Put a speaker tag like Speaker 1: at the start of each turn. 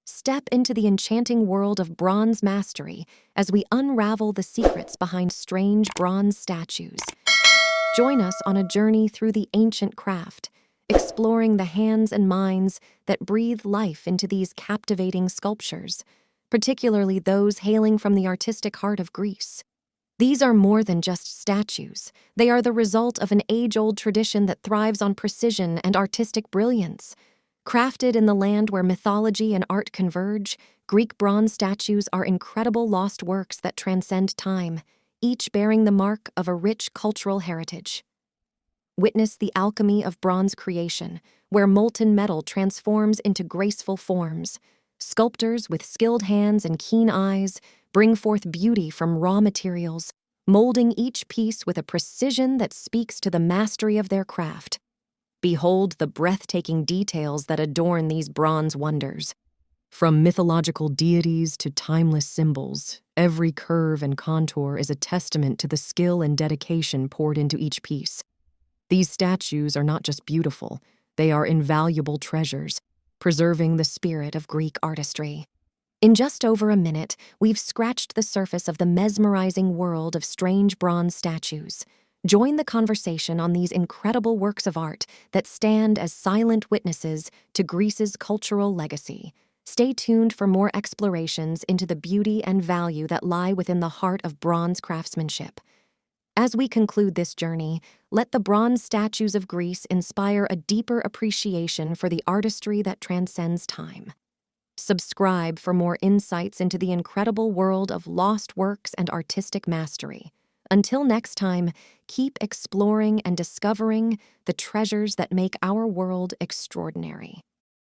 Speaker 1: Step into the enchanting world of bronze mastery as we unravel the secrets behind strange bronze statues. Join us on a journey through the ancient craft, exploring the hands and minds that breathe life into these captivating sculptures, particularly those hailing from the artistic heart of Greece. These are more than just statues. They are the result of an age-old tradition that thrives on precision and artistic brilliance. Crafted in the land where mythology and art converge, Greek bronze statues are incredible lost works that transcend time, each bearing the mark of a rich cultural heritage. Witness the alchemy of bronze creation, where molten metal transforms into graceful forms. Sculptors with skilled hands and keen eyes bring forth beauty from raw materials, molding each piece with a precision that speaks to the mastery of their craft. Behold the breathtaking details that adorn these bronze wonders. From mythological deities to timeless symbols, every curve and contour is a testament to the skill and dedication poured into each piece. These statues are not just beautiful, they are invaluable treasures, preserving the spirit of Greek artistry. In just over a minute, we've scratched the surface of the mesmerizing world of strange bronze statues. Join the conversation on these incredible works of art that stand as silent witnesses to Greece's cultural legacy. Stay tuned for more explorations into the beauty and value that lie within the heart of bronze craftsmanship. As we conclude this journey, let the bronze statues of Greece inspire a deeper appreciation for the artistry that transcends time. Subscribe for more insights into the incredible world of lost works and artistic mastery. Until next time, keep exploring and discovering the treasures that make our world extraordinary.